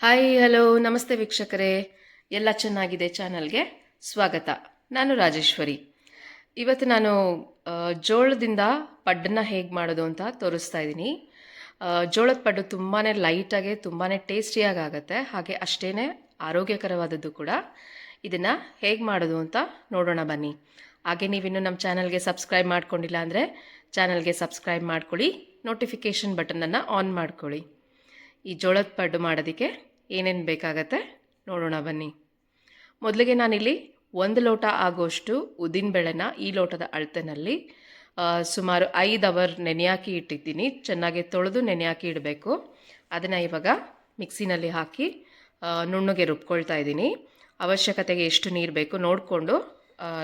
Hi hello ನಮಸ್ತೆ ವೀಕ್ಷಕರೇ, ಎಲ್ಲ ಚೆನ್ನಾಗಿದೆ ಚಾನಲ್ಗೆ ಸ್ವಾಗತ. ನಾನು ರಾಜೇಶ್ವರಿ. ಇವತ್ತು ನಾನು ಜೋಳದಿಂದ ಪಡ್ಡನ್ನ ಹೇಗೆ ಮಾಡೋದು ಅಂತ ತೋರಿಸ್ತಾ ಇದ್ದೀನಿ. ಜೋಳದ ಪಡ್ಡು ತುಂಬಾ ಲೈಟಾಗಿ ತುಂಬಾ ಟೇಸ್ಟಿಯಾಗಿ ಆಗುತ್ತೆ, ಹಾಗೆ ಅಷ್ಟೇ ಆರೋಗ್ಯಕರವಾದದ್ದು ಕೂಡ. ಇದನ್ನು ಹೇಗೆ ಮಾಡೋದು ಅಂತ ನೋಡೋಣ ಬನ್ನಿ. ಹಾಗೆ ನೀವಿನ್ನೂ ನಮ್ಮ ಚಾನಲ್ಗೆ ಸಬ್ಸ್ಕ್ರೈಬ್ ಮಾಡ್ಕೊಂಡಿಲ್ಲ ಅಂದರೆ ಚಾನಲ್ಗೆ ಸಬ್ಸ್ಕ್ರೈಬ್ ಮಾಡ್ಕೊಳ್ಳಿ, ನೋಟಿಫಿಕೇಷನ್ ಬಟನನ್ನು ಆನ್ ಮಾಡ್ಕೊಳ್ಳಿ. ಈ ಜೋಳದ ಪಡ್ಡು ಮಾಡೋದಕ್ಕೆ ಏನೇನು ಬೇಕಾಗತ್ತೆ ನೋಡೋಣ ಬನ್ನಿ. ಮೊದಲಿಗೆ ನಾನಿಲ್ಲಿ 1 ಲೋಟ ಆಗೋಷ್ಟು ಉದ್ದಿನಬೇಳೆನ ಈ ಲೋಟದ ಅಳತೆನಲ್ಲಿ ಸುಮಾರು 5 ಅವರ್ ನೆನೆಯಾಕಿ ಇಟ್ಟಿದ್ದೀನಿ. ಚೆನ್ನಾಗಿ ತೊಳೆದು ನೆನೆಯಾಕಿ ಇಡಬೇಕು. ಅದನ್ನು ಇವಾಗ ಮಿಕ್ಸಿನಲ್ಲಿ ಹಾಕಿ ನುಣ್ಣಗೆ ರುಬ್ಕೊಳ್ತಾ ಇದ್ದೀನಿ. ಅವಶ್ಯಕತೆಗೆ ಎಷ್ಟು ನೀರು ಬೇಕು ನೋಡಿಕೊಂಡು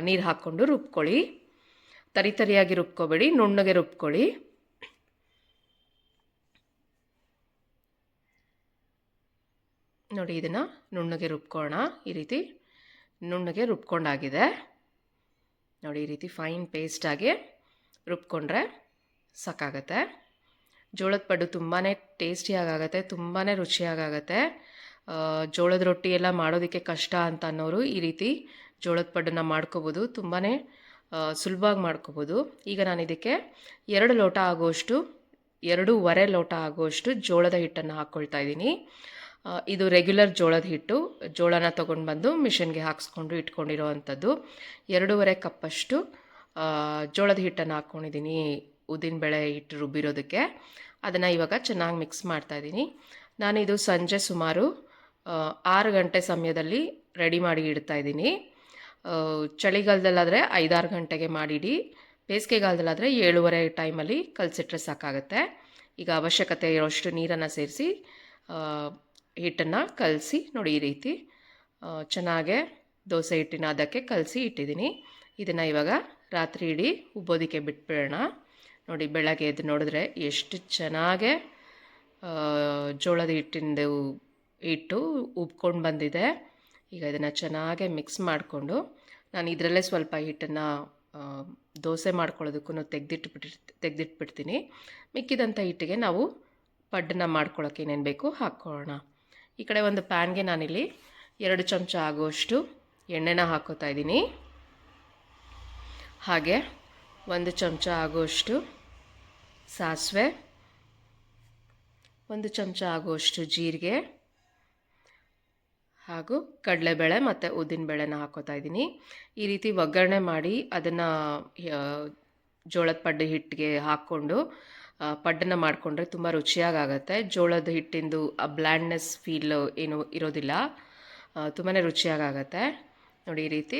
ನೀರು ಹಾಕ್ಕೊಂಡು ರುಬ್ಕೊಳ್ಳಿ. ತರಿಯಾಗಿ ರುಬ್ಕೊಬೇಡಿ, ನುಣ್ಣಗೆ ರುಬ್ಕೊಳ್ಳಿ. ನೋಡಿ, ಇದನ್ನು ನುಣ್ಣಗೆ ರುಬ್ಕೊಳ್ಳೋಣ. ಈ ರೀತಿ ನುಣ್ಣಗೆ ರುಬ್ಕೊಂಡಾಗಿದೆ ನೋಡಿ. ಈ ರೀತಿ ಫೈನ್ ಪೇಸ್ಟಾಗಿ ರುಬ್ಕೊಂಡ್ರೆ ಸಾಕಾಗತ್ತೆ. ಜೋಳದ ಪಡ್ಡು ತುಂಬಾ ಟೇಸ್ಟಿಯಾಗತ್ತೆ, ತುಂಬಾ ರುಚಿಯಾಗತ್ತೆ. ಜೋಳದ ರೊಟ್ಟಿ ಎಲ್ಲ ಮಾಡೋದಕ್ಕೆ ಕಷ್ಟ ಅಂತ ಅನ್ನೋರು ಈ ರೀತಿ ಜೋಳದ ಪಡ್ಡನ್ನ ಮಾಡ್ಕೋಬೋದು, ತುಂಬಾ ಸುಲಭವಾಗಿ ಮಾಡ್ಕೋಬೋದು. ಈಗ ನಾನು ಇದಕ್ಕೆ 2 ಲೋಟ ಆಗೋಷ್ಟು 2.5 ಲೋಟ ಆಗೋಷ್ಟು ಜೋಳದ ಹಿಟ್ಟನ್ನು ಹಾಕ್ಕೊಳ್ತಾ ಇದ್ದೀನಿ. ಇದು ರೆಗ್ಯುಲರ್ ಜೋಳದ ಹಿಟ್ಟು. ಜೋಳನ ತೊಗೊಂಡು ಬಂದು ಮಿಷನ್ಗೆ ಹಾಕ್ಸ್ಕೊಂಡು ಇಟ್ಕೊಂಡಿರೋ ಅಂಥದ್ದು. 2.5 ಕಪ್ಪಷ್ಟು ಜೋಳದ ಹಿಟ್ಟನ್ನು ಹಾಕ್ಕೊಂಡಿದ್ದೀನಿ ಉದ್ದಿನಬೇಳೆ ಹಿಟ್ಟು ರುಬ್ಬಿರೋದಕ್ಕೆ. ಅದನ್ನು ಇವಾಗ ಚೆನ್ನಾಗಿ ಮಿಕ್ಸ್ ಮಾಡ್ತಾಯಿದ್ದೀನಿ. ನಾನಿದು ಸಂಜೆ ಸುಮಾರು 6 ಗಂಟೆ ಸಮಯದಲ್ಲಿ ರೆಡಿ ಮಾಡಿ ಇಡ್ತಾಯಿದ್ದೀನಿ. ಚಳಿಗಾಲದಲ್ಲಾದರೆ 5-6 ಗಂಟೆಗೆ ಮಾಡಿಡಿ. ಬೇಸಿಗೆಗಾಲದಲ್ಲಾದರೆ 7:30 ಟೈಮಲ್ಲಿ ಕಲಸಿಟ್ರೆ ಸಾಕಾಗುತ್ತೆ. ಈಗ ಅವಶ್ಯಕತೆ ಇರೋಷ್ಟು ನೀರನ್ನು ಸೇರಿಸಿ ಹಿಟ್ಟನ್ನು ಕಲಸಿ ನೋಡಿ, ಈ ರೀತಿ ಚೆನ್ನಾಗೆ ದೋಸೆ ಹಿಟ್ಟಿನ ಅದಕ್ಕೆ ಕಲಸಿ ಇಟ್ಟಿದ್ದೀನಿ. ಇದನ್ನು ಇವಾಗ ರಾತ್ರಿ ಇಡೀ ಉಬ್ಬೋದಕ್ಕೆ ಬಿಟ್ಬಿಡೋಣ. ನೋಡಿ, ಬೆಳಗ್ಗೆ ಎದ್ದು ನೋಡಿದ್ರೆ ಎಷ್ಟು ಚೆನ್ನಾಗೆ ಜೋಳದ ಹಿಟ್ಟು ಉಬ್ಕೊಂಡು ಬಂದಿದೆ. ಈಗ ಇದನ್ನು ಚೆನ್ನಾಗೆ ಮಿಕ್ಸ್ ಮಾಡಿಕೊಂಡು ನಾನು ಇದರಲ್ಲೇ ಸ್ವಲ್ಪ ಹಿಟ್ಟನ್ನು ದೋಸೆ ಮಾಡ್ಕೊಳ್ಳೋದಕ್ಕೂ ತೆಗೆದಿಟ್ಬಿಡ್ತೀನಿ. ಮಿಕ್ಕಿದಂಥ ಹಿಟ್ಟಿಗೆ ನಾವು ಪಡ್ಡನ್ನ ಮಾಡ್ಕೊಳ್ಳೋಕೆ ಏನೇನು ಬೇಕು ಹಾಕ್ಕೊಳ್ಳೋಣ. ಈ ಕಡೆ ಒಂದು ಪ್ಯಾನ್ಗೆ ನಾನಿಲ್ಲಿ 2 ಚಮಚ ಆಗುವಷ್ಟು ಎಣ್ಣೆನ ಹಾಕೋತಾ ಇದ್ದೀನಿ. ಹಾಗೆ 1 ಚಮಚ ಆಗುವಷ್ಟು ಸಾಸಿವೆ, 1 ಚಮಚ ಆಗುವಷ್ಟು ಜೀರಿಗೆ ಹಾಗೂ ಕಡಲೆಬೇಳೆ ಮತ್ತು ಉದ್ದಿನಬೇಳೆನ ಹಾಕೋತಾ ಇದ್ದೀನಿ. ಈ ರೀತಿ ಒಗ್ಗರಣೆ ಮಾಡಿ ಅದನ್ನು ಜೋಳದ ಪಡ್ಡು ಹಿಟ್ಟಿಗೆ ಹಾಕ್ಕೊಂಡು ಪಡ್ಡನ್ನು ಮಾಡಿಕೊಂಡ್ರೆ ತುಂಬ ರುಚಿಯಾಗತ್ತೆ. ಜೋಳದ ಹಿಟ್ಟಿಂದು ಆ ಬ್ಲ್ಯಾಂಡ್ನೆಸ್ ಫೀಲ್ ಏನು ಇರೋದಿಲ್ಲ, ತುಂಬಾ ರುಚಿಯಾಗತ್ತೆ. ನೋಡಿ, ಈ ರೀತಿ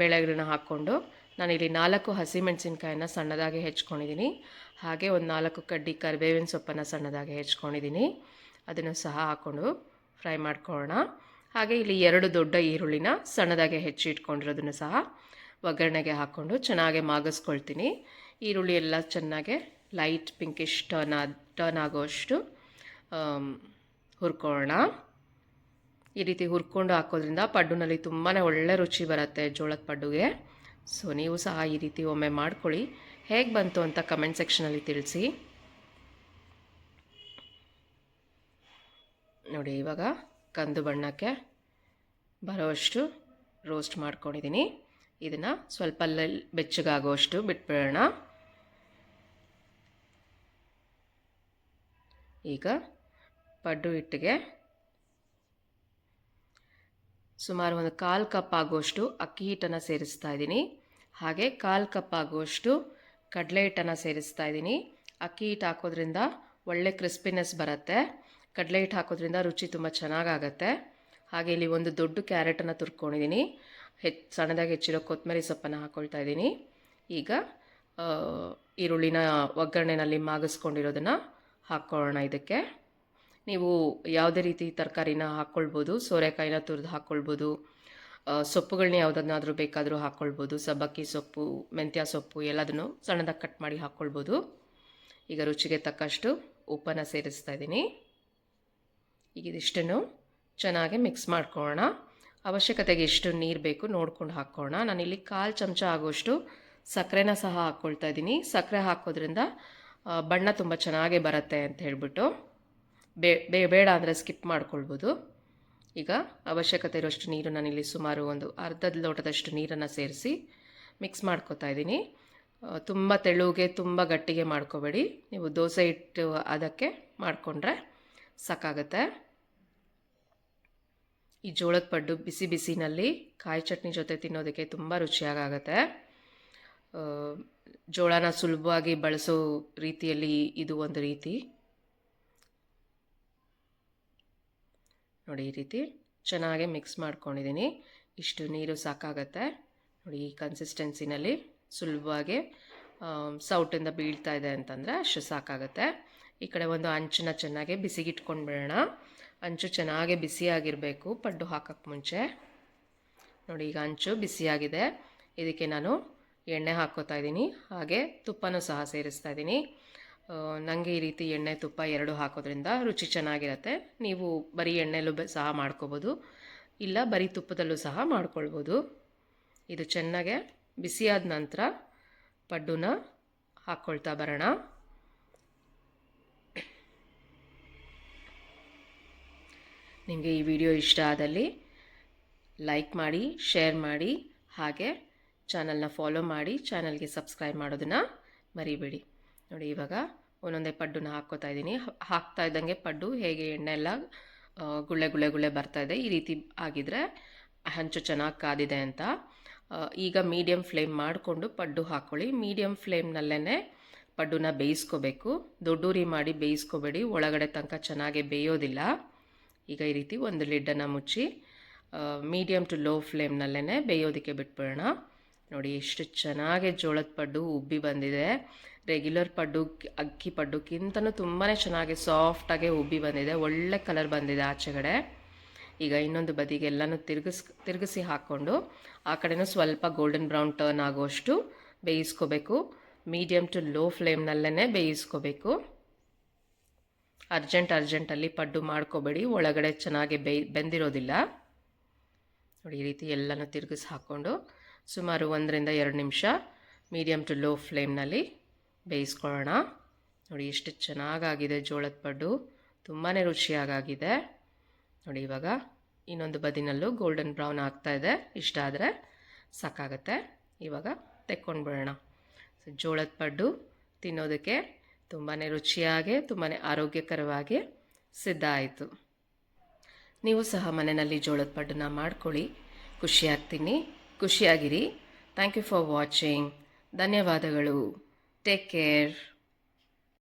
ಬೇಳೆಗಳನ್ನ ಹಾಕ್ಕೊಂಡು ನಾನಿಲ್ಲಿ 4 ಹಸಿಮೆಣಸಿನ್ಕಾಯಿನ ಸಣ್ಣದಾಗಿ ಹೆಚ್ಕೊಂಡಿದ್ದೀನಿ. ಹಾಗೆ ಒಂದು 4 ಕಡ್ಡಿ ಕರಿಬೇವಿನ ಸೊಪ್ಪನ್ನು ಸಣ್ಣದಾಗಿ ಹೆಚ್ಕೊಂಡಿದ್ದೀನಿ. ಅದನ್ನು ಸಹ ಹಾಕ್ಕೊಂಡು ಫ್ರೈ ಮಾಡ್ಕೊಳ್ಳೋಣ. ಹಾಗೆ ಇಲ್ಲಿ 2 ದೊಡ್ಡ ಈರುಳ್ಳಿನ ಸಣ್ಣದಾಗಿ ಹೆಚ್ಚಿಟ್ಕೊಂಡಿರೋದನ್ನು ಸಹ ಒಗ್ಗರಣೆಗೆ ಹಾಕ್ಕೊಂಡು ಚೆನ್ನಾಗಿ ಮಾಗಿಸ್ಕೊಳ್ತೀನಿ. ಈರುಳ್ಳಿ ಎಲ್ಲ ಚೆನ್ನಾಗೆ ಲೈಟ್ ಪಿಂಕಿಶ್ ಟರ್ನ್ ಆಗೋಷ್ಟು ಹುರ್ಕೊಳ್ಳೋಣ. ಈ ರೀತಿ ಹುರ್ಕೊಂಡು ಹಾಕೋದ್ರಿಂದ ಪಡ್ಡುನಲ್ಲಿ ತುಂಬಾ ಒಳ್ಳೆ ರುಚಿ ಬರುತ್ತೆ ಜೋಳದ ಪಡ್ಡುಗೆ. ಸೊ ನೀವು ಸಹ ಈ ರೀತಿ ಒಮ್ಮೆ ಮಾಡ್ಕೊಳ್ಳಿ. ಹೇಗೆ ಬಂತು ಅಂತ ಕಮೆಂಟ್ ಸೆಕ್ಷನಲ್ಲಿ ತಿಳಿಸಿ. ನೋಡಿ, ಇವಾಗ ಕಂದು ಬಣ್ಣಕ್ಕೆ ಬರೋಷ್ಟು ರೋಸ್ಟ್ ಮಾಡ್ಕೊಂಡಿದ್ದೀನಿ. ಇದನ್ನು ಸ್ವಲ್ಪ ಬೆಚ್ಚಗಾಗೋಷ್ಟು ಬಿಟ್ಬಿಡೋಣ. ಈಗ ಪಡ್ಡು ಹಿಟ್ಟಿಗೆ ಸುಮಾರು ಒಂದು 1/4 ಕಪ್ ಆಗುವಷ್ಟು ಅಕ್ಕಿ ಹಿಟ್ಟನ್ನು ಸೇರಿಸ್ತಾ ಇದ್ದೀನಿ. ಹಾಗೆ 1/4 ಕಪ್ ಆಗುವಷ್ಟು ಕಡಲೆ ಹಿಟ್ಟನ್ನು ಸೇರಿಸ್ತಾ ಇದ್ದೀನಿ. ಅಕ್ಕಿ ಹಿಟ್ಟು ಹಾಕೋದ್ರಿಂದ ಒಳ್ಳೆ ಕ್ರಿಸ್ಪಿನೆಸ್ ಬರುತ್ತೆ. ಕಡಲೆ ಹಿಟ್ಟು ಹಾಕೋದ್ರಿಂದ ರುಚಿ ತುಂಬ ಚೆನ್ನಾಗಾಗತ್ತೆ. ಹಾಗೆ ಇಲ್ಲಿ ಒಂದು ದೊಡ್ಡ ಕ್ಯಾರೆಟನ್ನು ತುರ್ಕೊಂಡಿದ್ದೀನಿ. ಸಣ್ಣದಾಗಿ ಹೆಚ್ಚಿರೋ ಕೊತ್ತಂಬರಿ ಸೊಪ್ಪನ್ನು ಹಾಕ್ಕೊಳ್ತಾ ಇದ್ದೀನಿ. ಈಗ ಈರುಳ್ಳಿನ ಒಗ್ಗರಣೆನಲ್ಲಿ ಮಾಗಿಸ್ಕೊಂಡಿರೋದನ್ನು ಹಾಕ್ಕೊಳ್ಳೋಣ. ಇದಕ್ಕೆ ನೀವು ಯಾವುದೇ ರೀತಿ ತರಕಾರಿನ ಹಾಕ್ಕೊಳ್ಬೋದು. ಸೋರೆಕಾಯಿನ ತುರಿದು ಹಾಕ್ಕೊಳ್ಬೋದು, ಸೊಪ್ಪುಗಳನ್ನ ಯಾವುದನ್ನಾದರೂ ಬೇಕಾದರೂ ಹಾಕ್ಕೊಳ್ಬೋದು. ಸಬ್ಬಕ್ಕಿ ಸೊಪ್ಪು, ಮೆಂತ್ಯ ಸೊಪ್ಪು ಎಲ್ಲದನ್ನು ಸಣ್ಣದಾಗಿ ಕಟ್ ಮಾಡಿ ಹಾಕ್ಕೊಳ್ಬೋದು. ಈಗ ರುಚಿಗೆ ತಕ್ಕಷ್ಟು ಉಪ್ಪನ್ನು ಸೇರಿಸ್ತಾ ಇದ್ದೀನಿ. ಈಗ ಇದಿಷ್ಟನ್ನು ಚೆನ್ನಾಗಿ ಮಿಕ್ಸ್ ಮಾಡ್ಕೊಳ್ಳೋಣ. ಅವಶ್ಯಕತೆಗೆ ಎಷ್ಟು ನೀರು ಬೇಕು ನೋಡ್ಕೊಂಡು ಹಾಕ್ಕೊಳ್ಳೋಣ. ನಾನಿಲ್ಲಿ 1/4 ಚಮಚ ಆಗೋಷ್ಟು ಸಕ್ಕರೆನ ಸಹ ಹಾಕ್ಕೊಳ್ತಾ ಇದ್ದೀನಿ. ಸಕ್ಕರೆ ಹಾಕೋದ್ರಿಂದ ಬಣ್ಣ ತುಂಬ ಚೆನ್ನಾಗೇ ಬರುತ್ತೆ ಅಂತ ಹೇಳ್ಬಿಟ್ಟು ಬೇಡ ಅಂದರೆ ಸ್ಕಿಪ್ ಮಾಡ್ಕೊಳ್ಬೋದು. ಈಗ ಅವಶ್ಯಕತೆ ಇರೋಷ್ಟು ನೀರು ನಾನಿಲ್ಲಿ ಸುಮಾರು ಒಂದು ಅರ್ಧ ಲೋಟದಷ್ಟು ನೀರನ್ನು ಸೇರಿಸಿ ಮಿಕ್ಸ್ ಮಾಡ್ಕೊತಾ ಇದ್ದೀನಿ. ತುಂಬ ತೆಳುಗೆ ತುಂಬ ಗಟ್ಟಿಗೆ ಮಾಡ್ಕೋಬೇಡಿ. ನೀವು ದೋಸೆ ಹಿಟ್ಟು ಅದಕ್ಕೆ ಮಾಡಿಕೊಂಡ್ರೆ ಸಾಕಾಗುತ್ತೆ. ಈ ಜೋಳದ ಪಡ್ಡು ಬಿಸಿ ಬಿಸಿನಲ್ಲಿ ಕಾಯಿ ಚಟ್ನಿ ಜೊತೆ ತಿನ್ನೋದಕ್ಕೆ ತುಂಬ ರುಚಿಯಾಗುತ್ತೆ. ಜೋಳನ ಸುಲಭವಾಗಿ ಬಳಸೋ ರೀತಿಯಲ್ಲಿ ಇದು ಒಂದು ರೀತಿ. ನೋಡಿ, ಈ ರೀತಿ ಚೆನ್ನಾಗಿ ಮಿಕ್ಸ್ ಮಾಡ್ಕೊಂಡಿದ್ದೀನಿ. ಇಷ್ಟು ನೀರು ಸಾಕಾಗತ್ತೆ. ನೋಡಿ, ಈ ಕನ್ಸಿಸ್ಟೆನ್ಸಿನಲ್ಲಿ ಸುಲಭವಾಗಿ ಸೌಟಿಂದ ಬೀಳ್ತಾ ಇದೆ ಅಂತಂದರೆ ಅಷ್ಟು ಸಾಕಾಗತ್ತೆ. ಈ ಕಡೆ ಒಂದು ಹಂಚನ್ನ ಚೆನ್ನಾಗಿ ಬಿಸಿಗಿಟ್ಕೊಂಡು ಬಿಡೋಣ. ಹಂಚು ಚೆನ್ನಾಗಿ ಬಿಸಿಯಾಗಿರಬೇಕು ಪಡ್ಡು ಹಾಕೋಕ್ಕೆ ಮುಂಚೆ. ನೋಡಿ, ಈಗ ಹಂಚು ಬಿಸಿಯಾಗಿದೆ. ಇದಕ್ಕೆ ನಾನು ಎಣ್ಣೆ ಹಾಕ್ಕೋತಾ ಇದ್ದೀನಿ, ಹಾಗೆ ತುಪ್ಪನೂ ಸಹ ಸೇರಿಸ್ತಾ ಇದ್ದೀನಿ. ನನಗೆ ಈ ರೀತಿ ಎಣ್ಣೆ ತುಪ್ಪ ಎರಡು ಹಾಕೋದ್ರಿಂದ ರುಚಿ ಚೆನ್ನಾಗಿರುತ್ತೆ. ನೀವು ಬರೀ ಎಣ್ಣೆಲೂ ಸಹ ಮಾಡ್ಕೋಬೋದು, ಇಲ್ಲ ಬರೀ ತುಪ್ಪದಲ್ಲೂ ಸಹ ಮಾಡ್ಕೊಳ್ಬೋದು. ಇದು ಚೆನ್ನಾಗೆ ಬಿಸಿಯಾದ ನಂತರ ಪಡ್ಡುನ ಹಾಕ್ಕೊಳ್ತಾ ಬರೋಣ. ನಿಮಗೆ ಈ ವಿಡಿಯೋ ಇಷ್ಟ ಆದಲ್ಲಿ ಲೈಕ್ ಮಾಡಿ, ಶೇರ್ ಮಾಡಿ, ಹಾಗೆ ಚಾನಲ್ನ ಫಾಲೋ ಮಾಡಿ, ಚಾನಲ್ಗೆ ಸಬ್ಸ್ಕ್ರೈಬ್ ಮಾಡೋದನ್ನು ಮರಿಬೇಡಿ. ನೋಡಿ, ಇವಾಗ ಒಂದೊಂದೇ ಪಡ್ಡುನ ಹಾಕ್ಕೋತಾ ಇದ್ದೀನಿ. ಹಾಕ್ತಾ ಇದ್ದಂಗೆ ಪಡ್ಡು ಹೇಗೆ ಎಣ್ಣೆ ಎಲ್ಲ ಗುಳ್ಳೆ ಗುಳ್ಳೆ ಗುಳ್ಳೆ ಬರ್ತಾ ಇದೆ, ಈ ರೀತಿ ಆಗಿದ್ರೆ ಹಂಚು ಚೆನ್ನಾಗಿ ಕಾದಿದೆ ಅಂತ. ಈಗ ಮೀಡಿಯಮ್ ಫ್ಲೇಮ್ ಮಾಡಿಕೊಂಡು ಪಡ್ಡು ಹಾಕ್ಕೊಳ್ಳಿ. ಮೀಡಿಯಮ್ ಫ್ಲೇಮ್ನಲ್ಲೇ ಪಡ್ಡುನ ಬೇಯಿಸ್ಕೋಬೇಕು. ದೊಡ್ಡೂರಿ ಮಾಡಿ ಬೇಯಿಸ್ಕೋಬೇಡಿ, ಒಳಗಡೆ ತನಕ ಚೆನ್ನಾಗಿ ಬೇಯೋದಿಲ್ಲ. ಈಗ ಈ ರೀತಿ ಒಂದು ಲಿಡ್ಡನ್ನು ಮುಚ್ಚಿ ಮೀಡಿಯಮ್ ಟು ಲೋ ಫ್ಲೇಮ್ನಲ್ಲೇ ಬೇಯೋದಕ್ಕೆ ಬಿಟ್ಬಿಡೋಣ. ನೋಡಿ, ಎಷ್ಟು ಚೆನ್ನಾಗಿ ಜೋಳದ ಪಡ್ಡು ಉಬ್ಬಿ ಬಂದಿದೆ. ರೆಗ್ಯುಲರ್ ಪಡ್ಡು, ಅಕ್ಕಿ ಪಡ್ಡುಕ್ಕಿಂತನೂ ತುಂಬಾ ಚೆನ್ನಾಗಿ ಸಾಫ್ಟಾಗಿ ಉಬ್ಬಿ ಬಂದಿದೆ. ಒಳ್ಳೆ ಕಲರ್ ಬಂದಿದೆ ಆಚೆಗಡೆ. ಈಗ ಇನ್ನೊಂದು ಬದಿಗೆ ಎಲ್ಲನೂ ತಿರುಗಿಸಿ ಹಾಕ್ಕೊಂಡು ಆ ಕಡೆನೂ ಸ್ವಲ್ಪ ಗೋಲ್ಡನ್ ಬ್ರೌನ್ ಟರ್ನ್ ಆಗೋಷ್ಟು ಬೇಯಿಸ್ಕೋಬೇಕು. ಮೀಡಿಯಮ್ ಟು ಲೋ ಫ್ಲೇಮ್ನಲ್ಲೇ ಬೇಯಿಸ್ಕೋಬೇಕು. ಅರ್ಜೆಂಟಲ್ಲಿ ಪಡ್ಡು ಮಾಡ್ಕೋಬೇಡಿ, ಒಳಗಡೆ ಚೆನ್ನಾಗಿ ಬೆಂದಿರೋದಿಲ್ಲ. ನೋಡಿ, ಈ ರೀತಿ ಎಲ್ಲನೂ ತಿರುಗಿಸಿ ಹಾಕ್ಕೊಂಡು ಸುಮಾರು 1-2 ನಿಮಿಷ ಮೀಡಿಯಮ್ ಟು ಲೋ ಫ್ಲೇಮ್ನಲ್ಲಿ ಬೇಯಿಸ್ಕೊಳ್ಳೋಣ. ನೋಡಿ, ಎಷ್ಟು ಚೆನ್ನಾಗಾಗಿದೆ ಜೋಳದ ಪಡ್ಡು, ತುಂಬಾ ರುಚಿಯಾಗಿದೆ. ನೋಡಿ, ಇವಾಗ ಇನ್ನೊಂದು ಬದಿನಲ್ಲೂ ಗೋಲ್ಡನ್ ಬ್ರೌನ್ ಆಗ್ತಾ ಇದೆ. ಇಷ್ಟ ಆದರೆ ಸಾಕಾಗತ್ತೆ. ಇವಾಗ ತೆಕ್ಕೊಂಡು ಬಿಡೋಣ. ಜೋಳದ ಪಡ್ಡು ತಿನ್ನೋದಕ್ಕೆ ತುಂಬಾ ರುಚಿಯಾಗಿ, ತುಂಬಾ ಆರೋಗ್ಯಕರವಾಗಿ ಸಿದ್ಧ ಆಯಿತು. ನೀವು ಸಹ ಮನೆಯಲ್ಲಿ ಜೋಳದ ಪಡ್ಡನ್ನ ಮಾಡ್ಕೊಳ್ಳಿ. ಖುಷಿಯಾಗಿರಿ. Thank you for watching. ಧನ್ಯವಾದಗಳು. Take care.